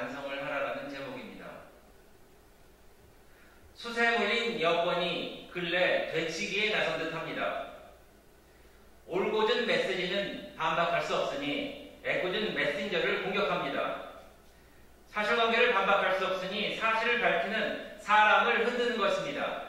반성을 하라라는 제목입니다. 수세무인 여권이 근래 되치기에 나선 듯합니다. 올곧은 메시지는 반박할 수 없으니 애꿎은 메신저를 공격합니다. 사실관계를 반박할 수 없으니 사실을 밝히는 사람을 흔드는 것입니다.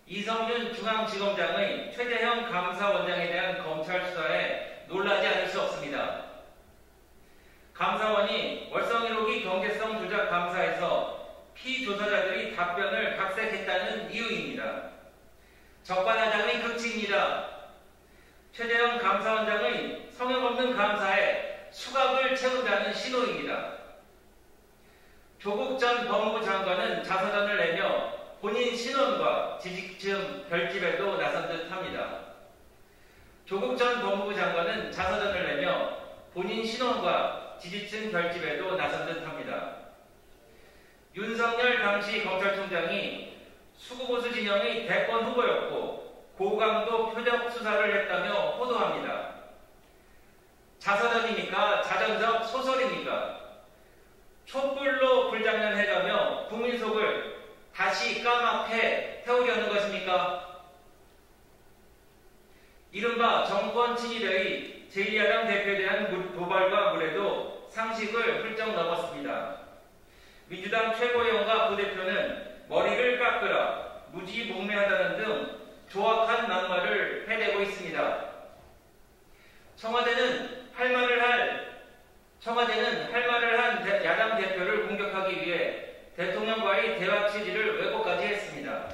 이성윤 중앙지검장의 최재형 감사원장에 대한 검찰 수사에 놀라지 않을 수 없습니다. 감사원이 월성 1호기 경제성 조작 감사에서 피조사자들이 답변을 각색했다는 이유입니다. 적반하장의 극치입니다. 최재형 감사원장의 성역 없는 감사에 수갑을 채운다는 신호입니다. 조국 전 법무부 장관은 자서전을 내며 본인 신원과 지지층 결집에도 나선 듯합니다. 조국 전 법무부 장관은 자서전을 내며 본인 신원과 지지층 결집에도 나선 듯합니다. 윤석열 당시 검찰총장이 수구보수 진영의 대권 후보였고 고강도 표적 수사를 했다며 호도합니다. 자서전입니까? 자전적 소설입니까? 촛불로 불장난해가며 국민 속을 다시 까맣게 태우려는 것입니까? 이른바 정권 친일의 제1야당 대표에 대한 도발과 무례도 상식을 훌쩍 넘었습니다. 민주당 최고위원과 부대표는 머리를 깎으라, 무지 목매하다는 등 조악한 막말을 해대고 있습니다. 청와대는 할 말을 한 야당 대표를 공격하기 위해 대통령과의 대화 취지를 왜곡까지 했습니다.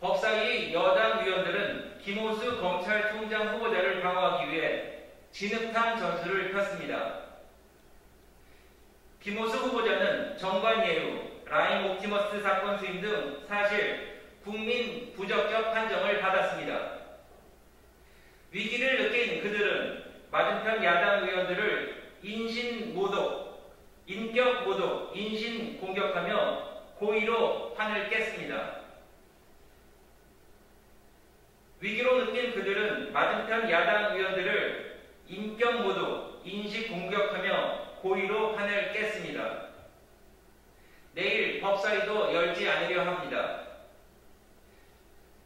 법사위 여당 위원들은 김호수 검찰총장 후보자를 방어하기 위해 진흙탕 전술을 폈습니다. 김호수 후보자는 정관예우, 라임 옵티머스 사건 수임 등 사실 국민 부적격 판정을 받았습니다. 위기를 느낀 그들은 맞은편 야당 의원들을 인격 모독, 인신 공격하며 고의로 판을 깼습니다. 위기로 느낀 그들은 맞은편 야당 의원들을 인격 모독, 인식 공격하며 고의로 판을 깼습니다. 내일 법사위도 열지 않으려 합니다.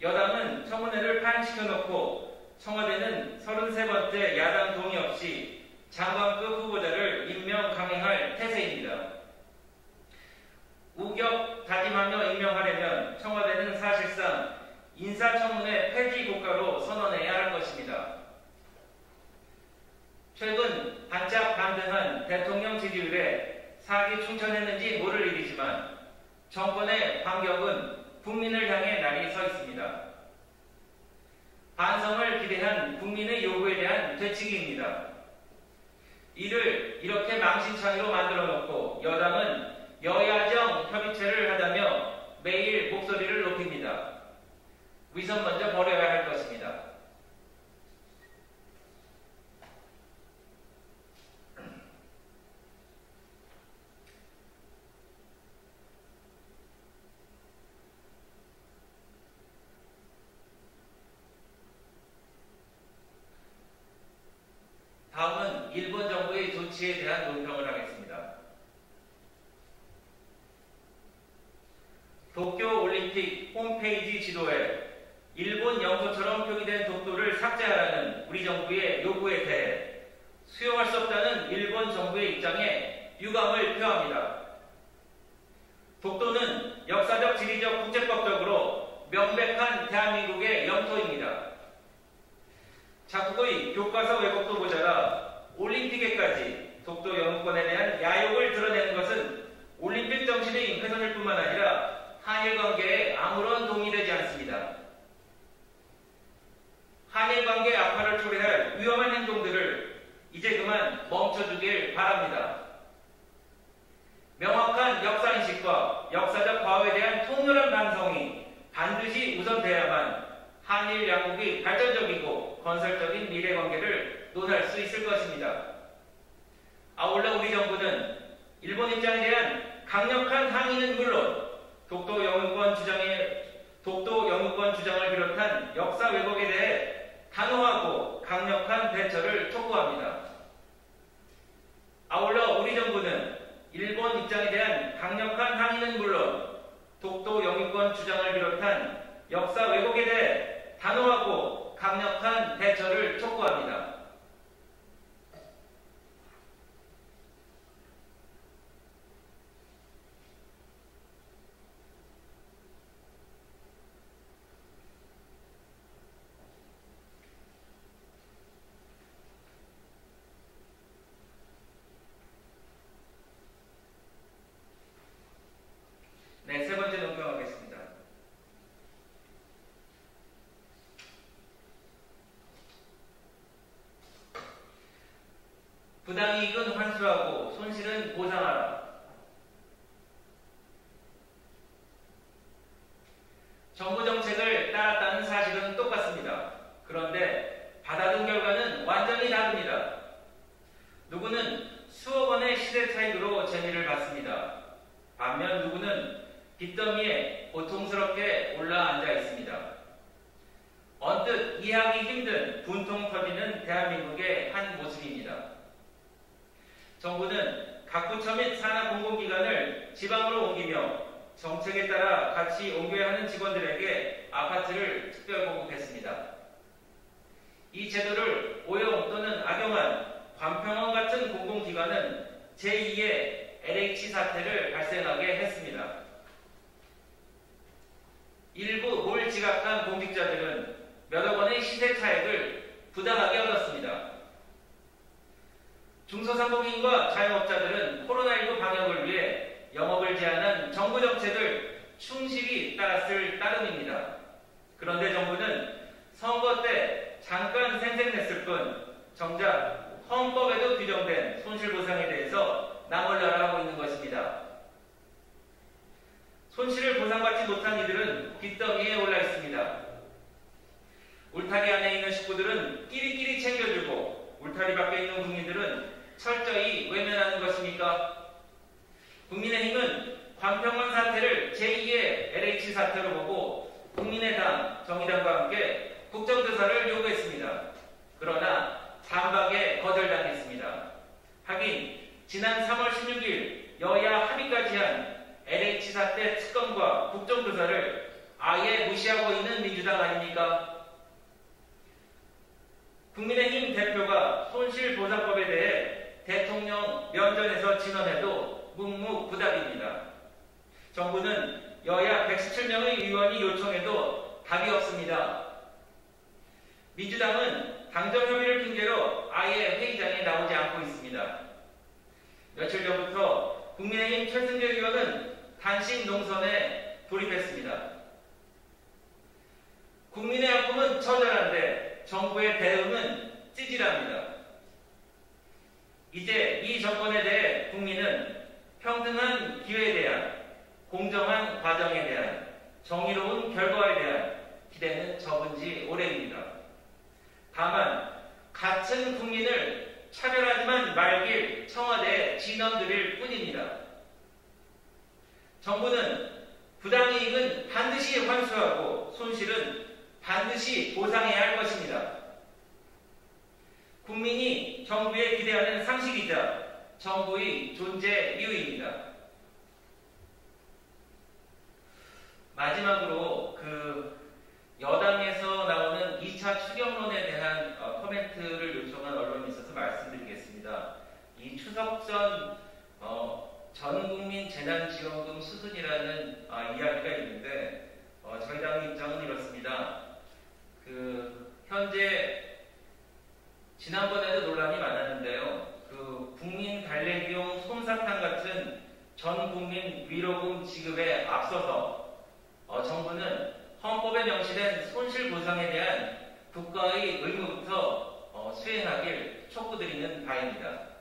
여당은 청문회를 파행시켜놓고 청와대는 33번째 야당 동의 없이 장관급 후보자를 임명 강행할 태세입니다. 우격 다짐하며 임명하려면 청와대는 사실상 인사청문회 폐지 국가로 선언해야 할 것입니다. 최근 반짝 반등한 대통령 지지율에 사기 충천했는지 모를 일이지만 정권의 반격은 국민을 향해 날이 서 있습니다. 반성을 기대한 국민의 요구에 대한 되치기입니다. 이를 이렇게 망신창이로 만들어놓고 여당은 여야정 협의체를 하자며 매일 목소리를 높입니다. 위선 먼저 버려야 할 것입니다. 다음은 일본 정부의 조치에 대한 논평을 하겠습니다. 도쿄올림픽 홈페이지 지도에 일본 영토처럼 표기된 독도를 삭제하라는 우리 정부의 요구에 대해 수용할 수 없다는 일본 정부의 입장에 유감을 표합니다. 독도는 역사적, 지리적, 국제법적으로 명백한 대한민국의 영토입니다. 자국의 교과서 왜곡도 모자라 올림픽에까지 독도 영유권에 대한 야욕을 드러내는 것은 올림픽 정신의 훼손일 뿐만 아니라 한일 관계에 아무런 도움이 되지 않습니다. 한일 관계 악화를 초래할 위험한 행동들을 이제 그만 멈춰주길 바랍니다. 명확한 역사인식과 역사적 과거에 대한 통렬한 반성이 반드시 우선돼야만 한일 양국이 발전적이고 건설적인 미래관계를 논할 수 있을 것입니다. 아울러 우리 정부는 일본 입장에 대한 강력한 항의는 물론 독도 영유권 주장을 비롯한 역사 왜곡에 대해 단호하고 강력한 대처를 촉구합니다. 아울러 우리 정부 일본 입장에 대한 강력한 항의는 물론 독도 영유권 주장을 비롯한 역사 왜곡에 대해 단호하고 강력한 대처를 촉구합니다. 네, 세 번째 논평하겠습니다. 부당이익은 환수하고 손실은 보상하라. 정부 정책을 따랐다는 사실은 똑같습니다. 그런데 받아든 결과는 완전히 다릅니다. 누구는 수억 원의 시대 차익으로 재미를 봤습니다. 반면 누구는 빚더미에 고통스럽게 올라앉아 있습니다. 언뜻 이해하기 힘든 분통 터지는 대한민국의 한 모습입니다. 정부는 각 부처 및 산하 공공기관을 지방으로 옮기며 정책에 따라 같이 옮겨야 하는 직원들에게 아파트를 특별 공급했습니다. 이 제도를 오용 또는 악용한 관평원 같은 공공기관은 제2의 LH 사태를 발생하게 했습니다. 일부 몰지각한 공직자들은 몇억 원의 시세 차익을 부당하게 얻었습니다. 중소상공인과 자영업자들은 코로나19 방역을 위해 영업을 제한한 정부 정책을 충실히 따랐을 따름입니다. 그런데 정부는 선거 때 잠깐 생색냈을 뿐 정작 헌법에도 규정된 손실보상에 대해서 나몰라라 하고 있는 것입니다. 손실을 보상받지 못한 이들은 빚더미에 올라 있습니다. 울타리 안에 있는 식구들은 끼리끼리 챙겨주고 울타리 밖에 있는 국민들은 철저히 외면하는 것입니까? 국민의힘은 관평원 사태를 제2의 LH 사태로 보고 국민의당, 정의당과 함께 국정조사를 요구했습니다. 그러나 단박에 거절당했습니다. 하긴 지난 3월 16일 여야 합의까지 한 LH 사태 특검과 국정조사를 아예 무시하고 있는 민주당 아닙니까? 국민의힘 대표가 손실보상법에 대해 대통령 면전에서 진언해도 묵묵부답입니다. 정부는 여야 117명의 의원이 요청해도 답이 없습니다. 민주당은 당정협의를 핑계로 아예 회의장에 나오지 않고 있습니다. 며칠 전부터 국민의힘 최승재 의원은 단식 농선에 돌입했습니다. 국민의 아픔은 처절한데 정부의 대응은 찌질합니다. 이제 이 정권에 대해 국민은 평등한 기회에 대한, 공정한 과정에 대한, 정의로운 결과에 대한 기대는 적은 지 오래입니다. 다만 같은 국민을 차별하지만 말길 청와대에 진언드릴 뿐입니다. 정부는 부당이익은 반드시 환수하고 손실은 반드시 보상해야 할 것입니다. 국민이 정부에 기대하는 상식이자 정부의 존재 이유입니다. 마지막으로 여당에서 나오는 2차 추경론에 대한 코멘트를 요청한 언론이 있어서 말씀드리겠습니다. 이 추석 전 전국민 재난지원금 수순이라는 이야기가 있는데 저희 당의 입장은 이렇습니다. 현재 지난번에도 논란이 많았는데요. 국민 달래기용 솜사탕 같은 전 국민 위로금 지급에 앞서서 정부는 헌법에 명시된 손실보상에 대한 국가의 의무부터 수행하길 촉구드리는 바입니다.